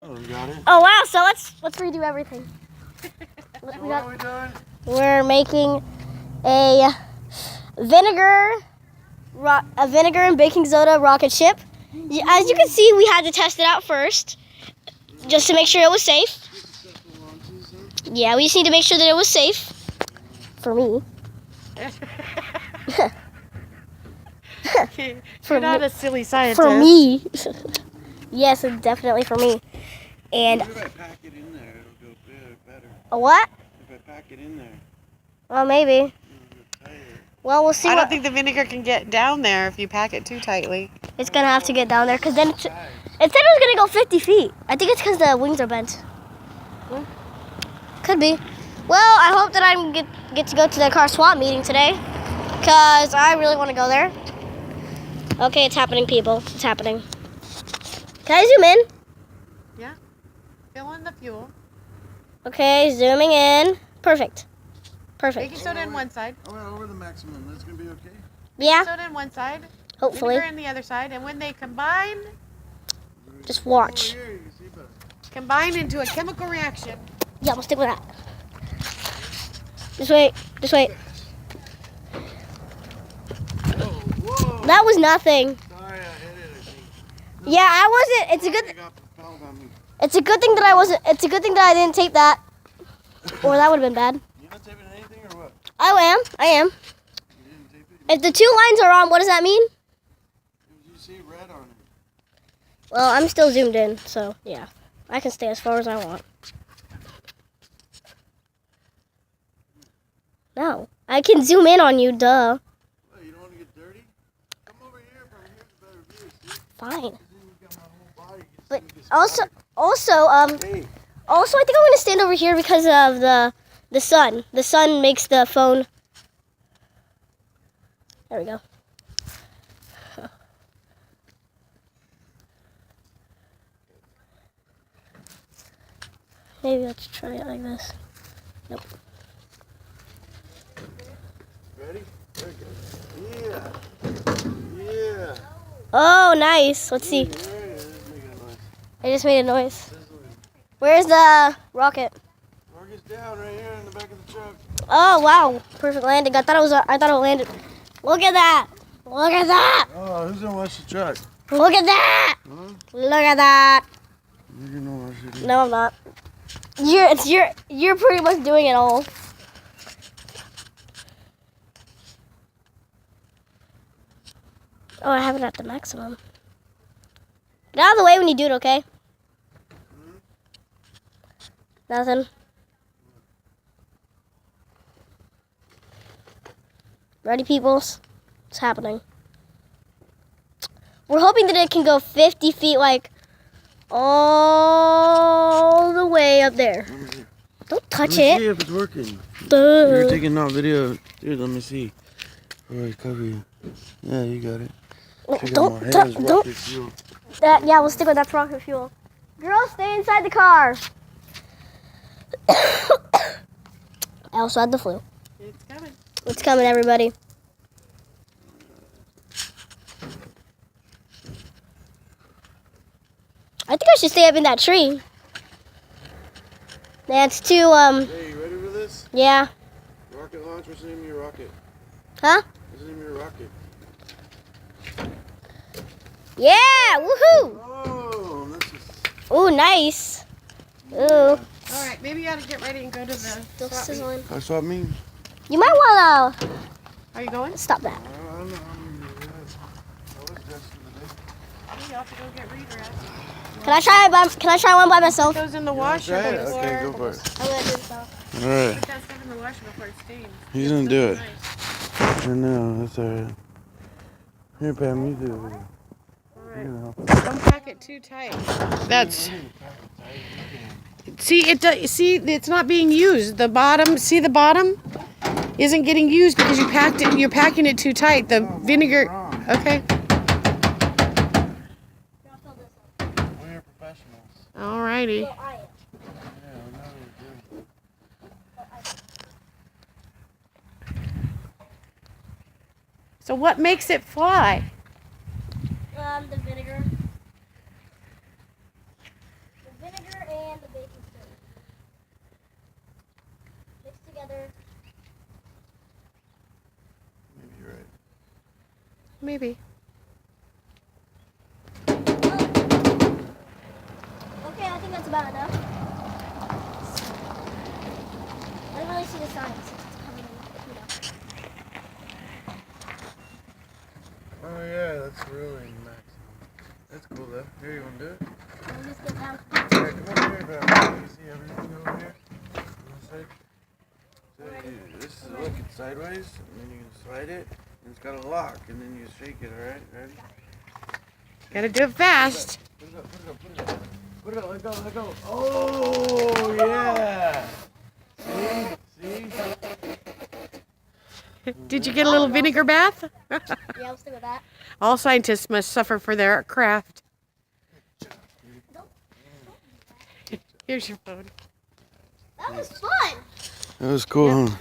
Oh, we got it. Oh wow! So let's redo everything. What are we doing? We're making a vinegar and baking soda rocket ship. As you can see, we had to test it out first, just to make sure it was safe. Yeah, we just need to make sure that it was safe. For me. You're not a silly scientist. For me. Yes, definitely for me. And If I pack it in there, it'll go better. a what? If I pack it in there, Well, maybe. it'll go tighter. Well, we'll see. I don't think the vinegar can get down there if you pack it too tightly. It's gonna have to get down there, because then it said it was gonna go 50 feet. I think it's because the wings are bent. Could be. Well, I hope that I get to go to the car swap meeting today, because I really want to go there. Okay, it's happening, people. It's happening. Can I zoom in? Yeah. Fill in the fuel. Okay, zooming in. Perfect. Perfect. Baking soda in one side. I went over the maximum. That's going to be okay? Yeah, Soda in one side. hopefully. Vinegar in the other side. And when they combine Just watch. Over here, you can see better. combine into a chemical reaction. Yeah, we'll stick with that. Just wait. Just wait. Whoa. That was nothing. Sorry, I hit it, I think. Yeah, I wasn't. It's a good. It got propelled on me. It's a good thing that I wasn't. It's a good thing that I didn't tape that, or that would have been bad. You not taping anything or what? I am. I am. You didn't tape it? If the 2 lines are on, what does that mean? You see red on it. Well, I'm still zoomed in, so yeah, I can stay as far as I want. No, I can zoom in on you. Duh. Oh, you don't want to get dirty? Come over here. From here's a better view. See? Fine. Then you got my whole body. You But can see this also, body. Hey, I think I'm gonna stand over here because of the sun. The sun makes the phone. There we go. Maybe let's try it like this. Nope. ready? Very good. Yeah. Yeah. Oh, nice. Let's see. There it is. Making a noise. I just made a noise. Where's the rocket? Rocket's down right here in the back of the truck. Oh wow, perfect landing. I thought it landed. Look at that. Look at that. Oh, who's gonna watch the truck? Look at that. Huh? Look at that. You're gonna watch it. No, I'm not. You're pretty much doing it all. Oh, I have it at the maximum. Get out of the way when you do it, okay? Nothing. Ready, peoples? It's happening. We're hoping that it can go 50 feet, like, all the way up there. Let me see. Don't touch Let me see it. if it's working. Duh. You're taking out video. Dude, let me see. Alright, cover you. Yeah, you got it. Check out my hands, Don't. rocket fuel. Yeah, we'll stick with that rocket fuel. Girls, stay inside the car. I also had the flu. It's coming. It's coming, everybody. I think I should stay up in that tree. That's too, Hey, you ready for this? yeah. Rocket launch, what's the name of your rocket? Huh? What's the name of your rocket? Yeah, woohoo! Oh, this is... Ooh, nice. Ooh. All right, maybe you ought to get ready and go to the Still swap meet. sizzling. That's what I mean. You might want Are you going? to stop that. I don't know how many you had. I was dressed for the day. You have to go get Reader out. Can I try one by myself? Goes in the washer try it? before. Okay, go for it. I'm gonna do stuff. Alright, Put that stuff in the washer before it stains. he's gonna do it. Nice. I know, that's alright. Here, Pam, you do it. All right. You know. Don't pack it too tight. That's. See, it's not being used. The bottom, see the bottom, isn't getting used because you packed it. You're packing it too tight. The vinegar. Okay. We're professionals. Alrighty. Yeah, we know what we're doing. So what makes it fly? The vinegar. The vinegar maybe. Okay, I think that's about enough. I don't really see the signs since it's coming in, Oh yeah, that's really nice. That's cool though. Here, you want to do it? Let me just get down. Alright, come over here, grab it. You see everything over here? On this side? So this is look, it's sideways, and then you can slide it, and it's got a lock, and then you shake it, alright? Ready? Gotta do it fast. Put it up, put it up, put it up. Put it up, let go, let go. Oh, yeah! See? Did you get a little vinegar bath? Yeah, I'll stick with that. All scientists must suffer for their craft. Here's your phone. That was fun. That was cool, huh?